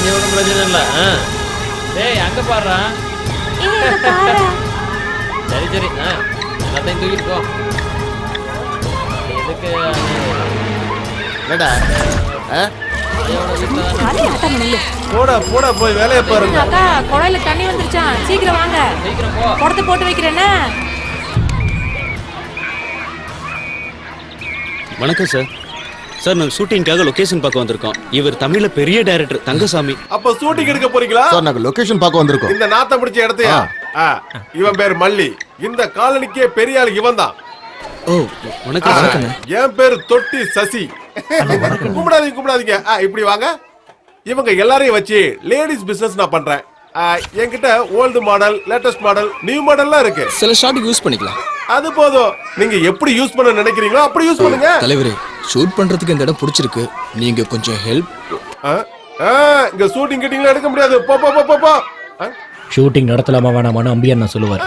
காஞ்சி ஒன்றும் பிரச்சனை இல்லை. டேய் அங்கே பாடுறா. சரி சரி எல்லாத்தையும் தூக்கிட்டு போ. எதுக்கு போடா போடா போய் வேலையை பாருங்க. அக்கா குழாயில தண்ணி வந்துருச்சான், சீக்கிரம் வாங்க. சீக்கிரம் போ. குடத்தை போட்டு வைக்கிறேன்னு. வணக்கம் சார். சார் நாங்கள் ஷூட்டிங்காக லொகேஷன் பார்க்க வந்திருக்கோம். இவர் தமிழ்ல பெரிய டைரக்டர் தங்கசாமி. அப்ப ஷூட்டிங் எடுக்க போறீங்களா? சார் நாங்க லொகேஷன் பார்க்க வந்திருக்கோம். இந்த நாத்தம் பிடிச்ச இடத்தையா? இவன் பேர் மல்லி. இந்த காலனிக்கே பெரிய ஆள் இவன் தான். ஓ வணக்கம் சார். என் பேர் தொட்டி சசி. கும்பிடாதீங்க. இப்படி வாங்க. இவங்க எல்லாரையும் வச்சு லேடிஸ் பிசினஸ் நான் பண்றேன். என்கிட்ட old model, latest model, new மாடல்லாம் இருக்கு. சில ஷாட்டுக்கு யூஸ் பண்ணிக்கலாம். அது போதும். நீங்க எப்படி யூஸ் பண்ண நினைக்கிறீங்களோ அப்படி யூஸ் பண்ணுங்க. தலைவரே, ஷூட் பண்றதுக்கு இந்த இடம் பிடிச்சிருக்கு. நீங்க கொஞ்சம் ஹெல்ப். இங்க ஷூட்டிங் கிட்டிங்ல எடுக்க முடியாது. போ போ போ போ. ஷூட்டிங் நடத்தலாமா வேணாமான்னு அம்பி அண்ணா சொல்லுவார்.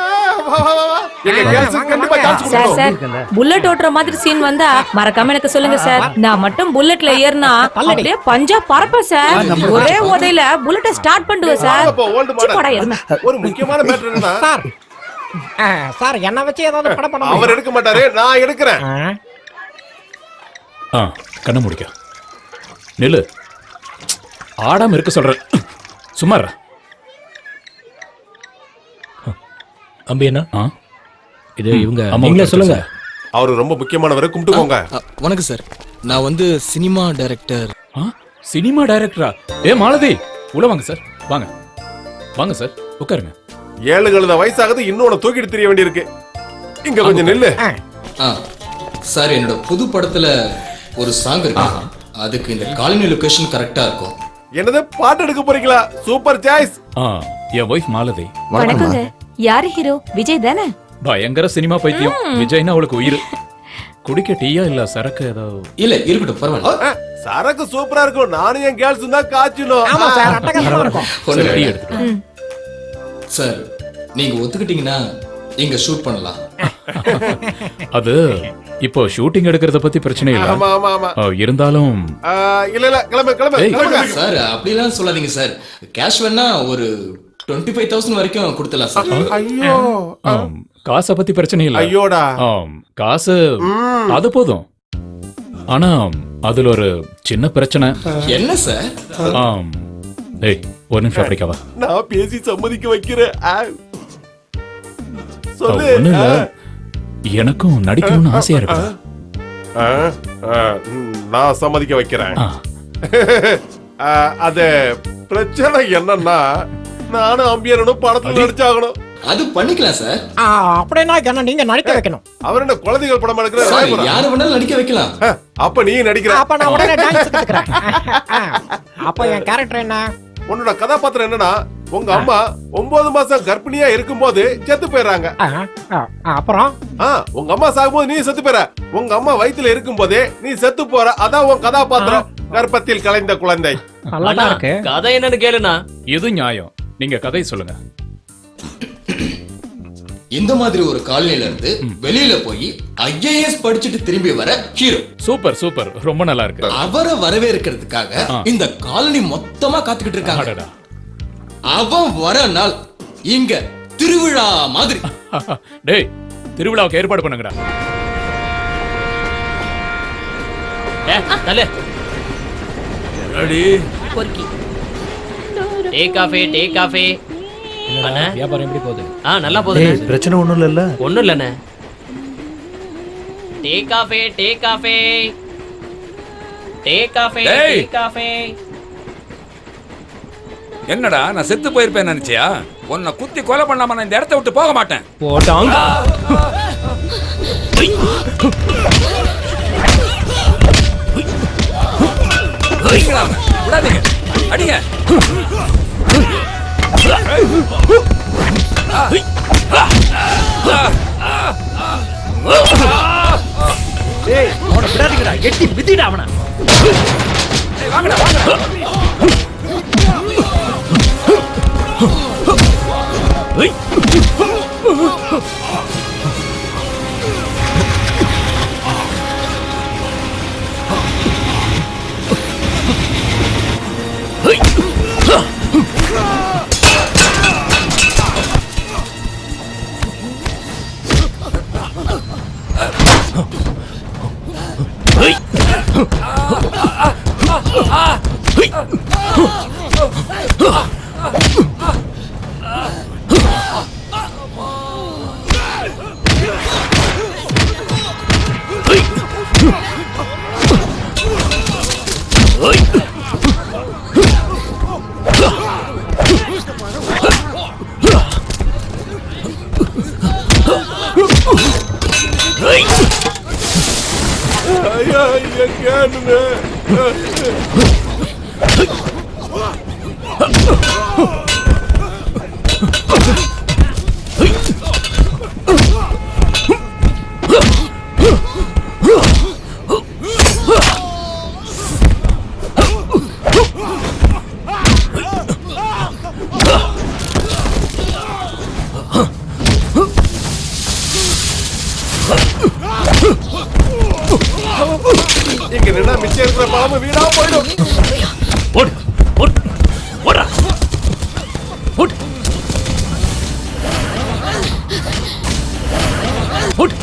சார் சார் புல்லட் ஓட்டுற மாதிரி சீன் வந்தா மறக்காம எனக்கு சொல்லுங்க சார். நான் மட்டும் புல்லட்ல ஏறினா அப்படியே பஞ்சா பறப்பேன் சார். ஒரே உதையில புல்லட்டை ஸ்டார்ட் பண்ணுவேன் சார். ஒரு முக்கியமான மேட்டர் என்னன்னா சார் என்ன வச்சு ஏதாவது படம் பண்ண அவர் எடுக்க மாட்டாரு, நான் எடுக்கிறேன். கண்ண முடிக்க நெல்லு ஆடாம இருக்க சொல்ற. சும்மாரா அம்பி அண்ணா, இது இவங்க நீங்களே சொல்லுங்க. அவரு ரொம்ப முக்கியமானவரை கும்பிட்டுக்கோங்க. வணக்கம் சார், நான் வந்து சினிமா டைரக்டர். சினிமா டைரக்டரா? மாலதி உள்ள வாங்க சார். வாங்க வாங்க சார், உட்காருங்க. 7 வயசாகுது, இன்னொன்னு தூக்கிட்டு தெரிய வேண்டியிருக்கு. இங்க கொஞ்சம் நில்லு. சார், என்னோட புது படத்துல ஒரு சாங் இருக்கு. அதுக்கு இந்த காலனி லொகேஷன் கரெக்டா இருக்கும். என்னது, பாட்டு எடுக்க போறீங்களா? Super choice. என் வைஃப் மாலதி. வணக்கங்க. யாரு ஹீரோ? விஜய் தானே? பயங்கர சினிமா பைத்தியம். விஜய்னா அவளுக்கு உயிர். குடிக்க டீயா இல்ல சரக்கு ஏதாவது? இல்ல இருக்கட்டும், பரவாயில்ல. சரக்கு சூப்பரா இருக்கும். நானும் என் கேர்ள்ஸ் தான் காய்ச்சணும். சார், நீங்க ஒத்துக்கிட்டீங்கன்னா இங்க ஷூட் பண்ணலாம். அது இப்போ ஷூட்டிங் எடுக்கிறத பத்தி பிரச்சனை இல்ல. ஆமா ஆமா ஆமா. இருந்தாலும் இல்ல கிளம்பு. சார் அப்படிலாம் சொல்லாதீங்க சார். கேஷ் வேணா ஒரு 25,000 வரைக்கும் கொடுத்தலாம் சார். ஐயோ, காசை பத்தி பிரச்சனை இல்ல. ஐயோடா, காசு அது போதும். ஆனா அதுல ஒரு சின்ன பிரச்சனை. என்ன சார்? ஏய் ஒரு நிமிஷம் அப்படிக்காவா? நான் பேசி சம்மதிக்க வைக்கிறேன். சொல்லு. ஒண்ணு இல்ல, எனக்கும் நடிக்கணும்னு ஆசையா இருக்கு. நான் சம்மதிக்க வைக்கிறேன். அது பிரச்சனை என்னன்னா, நானும் அம்பியனும் படத்துல நடிச்சாகணும். அது பண்ணிக்கலாம் சார். அப்படின்னா என்ன நீங்க நடிக்க வைக்கணும். அவர் என்ன குழந்தைகள் படம் எடுக்கிறாரு? யாரு வேணாலும் நடிக்க வைக்கலாம். அப்ப நீ நடிக்கிற. அப்ப நான் உடனே டான்ஸ் கத்துக்கிறேன். அப்ப என் கேரக்டர் என்ன? உன்னோட கதாபாத்திரம் என்னன்னா, உங்க அம்மா 9 மாசம் கர்ப்பிணியா இருக்கும்போது செத்து போயிடுறாங்க. அப்புறம் உங்க அம்மா சாகும்போது நீ செத்து போயிற. உங்க அம்மா வயித்துல இருக்கும் போதே நீ செத்து போற. அதான் உன் கதாபாத்திரம். கர்ப்பத்தில் கலைந்த குழந்தை. நல்லா இருக்கு. கதை என்னன்னு கேளுனா. எது நியாயம்? நீங்க கதை சொல்லுங்க. இந்த மாதிரி ஒரு காலனில இருந்து வெளியில போய் ஐஏஎஸ் படிச்சுட்டு திரும்பி வர ஹீரோ. சூப்பர் சூப்பர், ரொம்ப நல்லா இருக்கு. அவரை வரவேற்கிறதுக்காக இந்த காலனி மொத்தமா காத்துக்கிட்டு இருக்காங்க. அவன் வர நாள் இங்க திருவிழா மாதிரி. டேய், திருவிழாவுக்கு ஏற்பாடு பண்ணுங்கடா. ரெடி பொறுக்கி. Take cafe take cafe. வியாபாரம் எப்படி போகுது? நல்லா போகுது. பிரச்சனை ஒண்ணும் இல்ல. ஒண்ணும் இல்லண்ணே. Take cafe take cafe take cafe take cafe. என்னடா, நான் செத்து போயிருப்பேன் நினைச்சியா? உன்னை குத்தி கொலை பண்ணாம நான் இந்த இடத்த விட்டு போக மாட்டேன். போட்டாங்க. விடாதீங்க, அடிங்க. ஏய், அவனை விடாதீங்கடா. எட்டி மிதிடா அவனை. வாங்கடா வாங்கடா. ஐயா ஐயா கேளுங்க. இங்க நின்னா மிச்சம் இருக்கிற பழமும் வீணா போயிடும். ஓடு ஓடு ஓடுறா ஓடு ஓடு.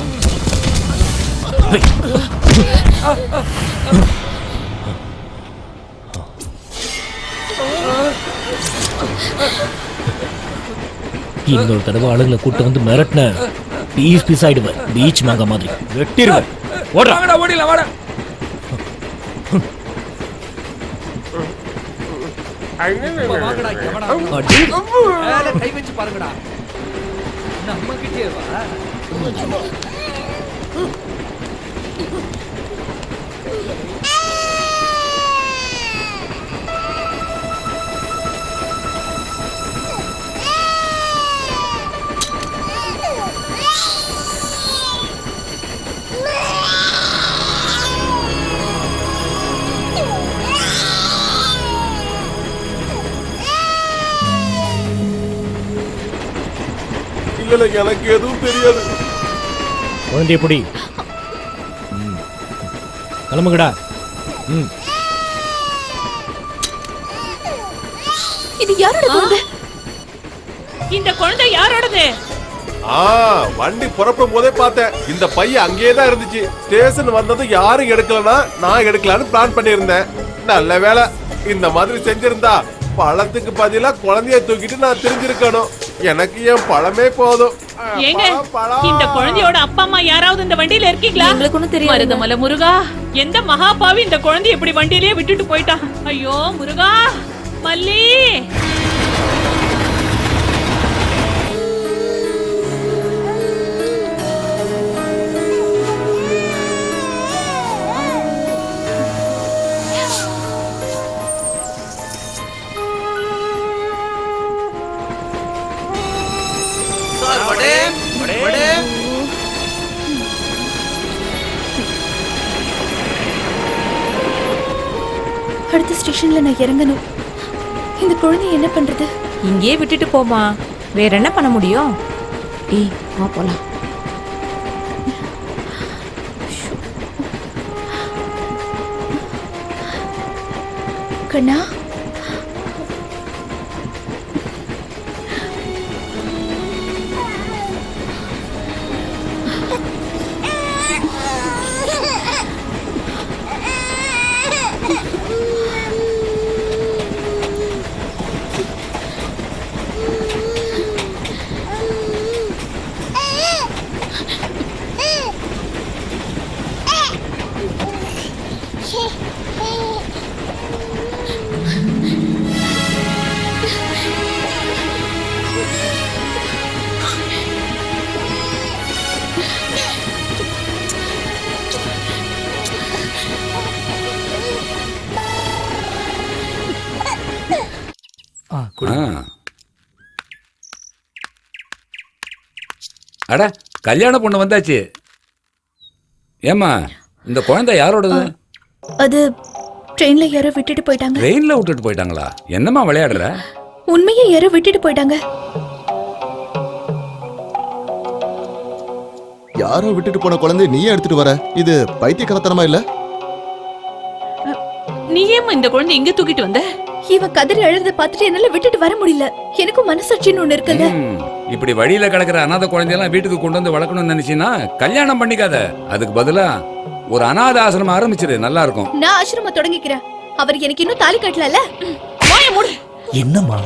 இன்னொரு தடவை ஆளுங்களை கூட்டு வந்து மிரட்டின பீஸ் பீஸ் ஆயிடுவேன். பீச் மேங்க மாதிரி வெட்டிடுவேன். ஓடுறா. வாங்கடா ஓடில வாடா. கை வச்சு பாருங்கடா. நம்ம கிட்டே வா. இல்ல எனக்கு எதுவும் தெரியாது. குழந்தைய பொடி கிளம்புங்கடா. இது யாரோட குழந்தை? இந்த குழந்தை யாரோடது? வண்டி புறப்படும் போதே பார்த்தேன். இந்த பையன் அங்கேயே தான் இருந்துச்சு. ஸ்டேஷன் வந்ததும் யாரும் எடுக்கலன்னா நான் எடுக்கலான்னு பிளான் பண்ணியிருந்தேன். நல்ல வேலை. இந்த மாதிரி செஞ்சிருந்தா பழத்துக்கு பதிலா குழந்தைய தூக்கிட்டு நான் தெரிஞ்சிருக்கணும். எனக்கு என் பழமே போதும். ஏங்க, இந்த குழந்தையோட அப்பா அம்மா யாராவது இந்த வண்டியில இருக்கீங்களா? உங்களுக்கு ஒண்ணும் தெரியாது. மருதமலை முருகா, எந்த மகாபாவி இந்த குழந்தைய இப்படி வண்டியிலேயே விட்டுட்டு போயிட்டான்? ஐயோ முருகா, மல்லி. அடுத்த ஸ்டேஷன்ல நான் இறங்கணும். இந்த குழந்தை என்ன பண்றது? இங்கேயே விட்டுட்டு போமா, வேற என்ன பண்ண முடியும்? ஏய் வா போலாம். கண்ணா, அட கல்யாண பொண்ணு வந்தாச்சு. ஏமா இந்த குழந்தை யாரோடது? அது ட்ரெயின்ல யாரோ விட்டுட்டு போயிட்டாங்க. ட்ரெயின்ல விட்டுட்டு போயிட்டாங்களா? என்னம்மா விளையாடுற? உண்மையே யாரோ விட்டுட்டு போயிட்டாங்க. யாரோ விட்டுட்டு போன குழந்தை நீயே எடுத்துட்டு வர? இது பைத்தியக்காரத்தனமா இல்ல? நீ ஏமா இந்த குழந்தை இங்க தூக்கிட்டு வந்த? இவன் கதறி அழுறத பார்த்துட்டு என்னால விட்டுட்டு வர முடியல. எனக்கும் மனசாட்சின்னு ஒண்ணு இருக்குல்ல. இப்படி வழியில கிடக்குற அனாதை குழந்தையெல்லாம் வீட்டுக்கு கொண்டு வந்து வளர்க்கணும்னு நினைச்சீன்னா கல்யாணம் பண்ணிக்காத. அதுக்கு பதிலா ஒரு அனாதை ஆசிரமம் ஆரம்பிச்சிரு, நல்லா இருக்கும். நான் ஆசிரமம் தொடங்கிக்கிறேன். அவர் எனக்கு இன்னும் தாலி கட்டலல. வாயை மூடு. என்னம்மா?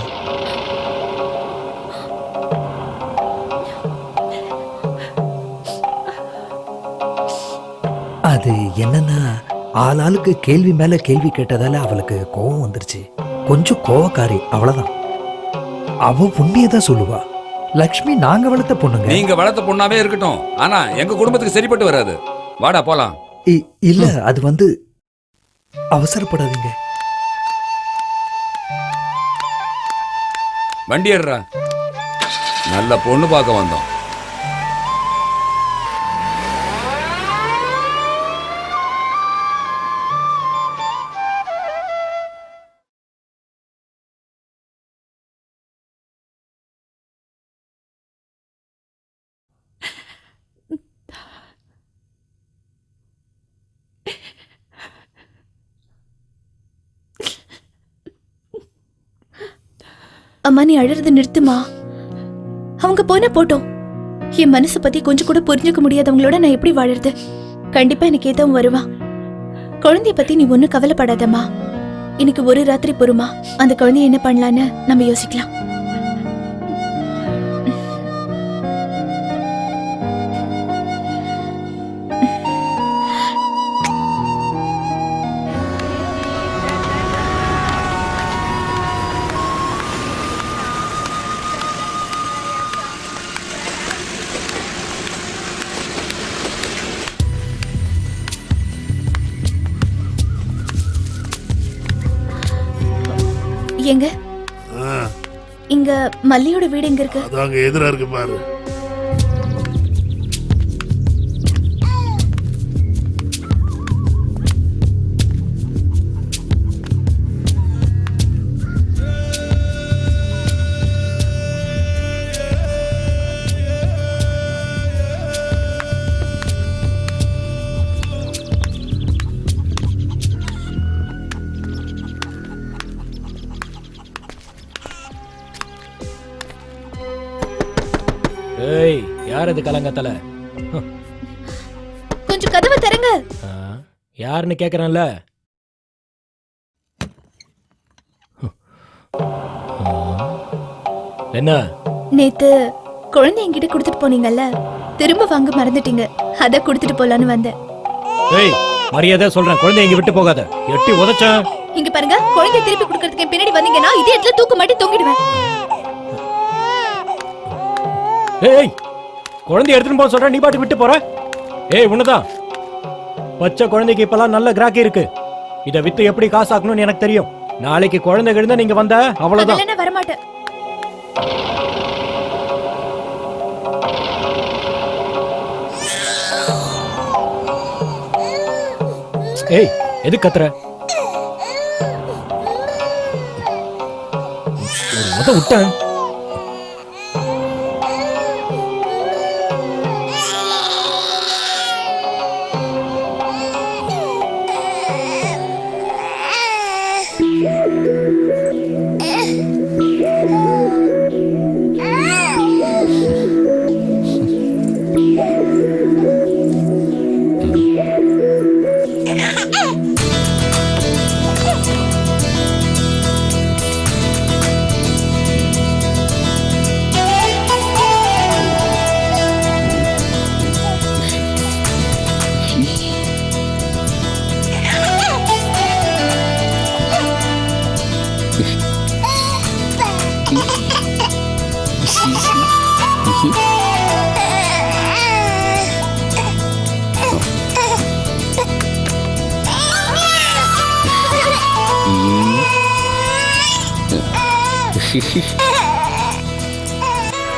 அது என்னன்னா ஆளாளுக்கு கேள்வி மேல கேள்வி கேட்டதால அவளுக்கு கோவம் வந்துருச்சு. கொஞ்சம் கோவக்காரி, அவ்வளவுதான். அவ உண்மையதான் சொல்லுவா. லக்ஷ்மி நாங்க வளர்த்த பொண்ணுங்க. நீங்க வளர்த்த பொண்ணாவே இருக்கட்டும், ஆனா எங்க குடும்பத்துக்கு சரிப்பட்டு வராது. வாடா போலாம். இல்ல, அது வந்து அவசரப்படாதீங்க. வண்டி ஏறுறா. நல்ல பொண்ணு பார்க்க வந்தோம். அம்மா, நீ அழறது நிறுத்துமா. அவங்க போன போட்டோம். என் மனசை பத்தி கொஞ்சம் கூட புரிஞ்சுக்க முடியாதவங்களோட நான் எப்படி வாழறது? கண்டிப்பா எனக்கு ஏதவும் வருவான். குழந்தைய பத்தி நீ ஒன்னும் கவலைப்படாதம்மா. எனக்கு ஒரு ராத்திரி பொறுமா. அந்த குழந்தைய என்ன பண்ணலான்னு நம்ம யோசிக்கலாம். எங்க இங்க மல்லியோட வீடு எங்க இருக்கு? அதாங்க எதிரா இருக்கு பாரு. ஏய், யார் அது கலங்கத்தல? கொஞ்சம் கதவை திறங்க. யாருன்னு கேக்குறேன்ல. என்ன? நேத்து குழந்தை என்கிட்ட கொடுத்துட்டு போனீங்கல்ல, திரும்ப வாங்க மறந்துட்டீங்க. அத கொடுத்துட்டு போலான்னு வந்தேன். ஏய், மரியாதை சொல்றேன், குழந்தை இங்க விட்டு போகாத. எட்டி உதைச்சேன். இங்க பாருங்க, குழந்தை திருப்பி கொடுக்கறதுக்கு பின்னாடி வந்தீங்கன்னா இதே இடத்துல தூக்கு மாட்டி தொங்கிடுவேன். ஏய், குழந்தை எடுத்துட்டு போக சொல்ற, நீ பாட்டு விட்டு போற. ஏய், உன்னதான் பச்சை குழந்தைக்கு இப்பெல்லாம் நல்ல கிராக்கி இருக்கு. இத வித்து எப்படி காசு ஆக்கணும்னு எனக்கு தெரியும். நாளைக்கு குழந்தை கிழந்த நீங்க வந்த அவ்வளவுதான். அதெல்லாம் வரமாட்டேன். ஏய், எது கத்துற? ஒரு முத விட்டேன்.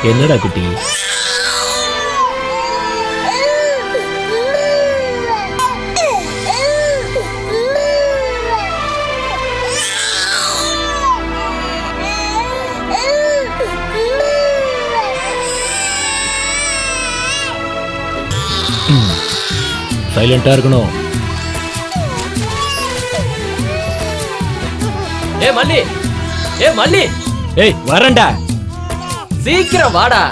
என்னடா குட்டி? சைலண்டா இருக்கணும். ஏ மல்லி, ஏ மல்லி, ஏய் வரேன்டா. சீக்கிரம் வாடா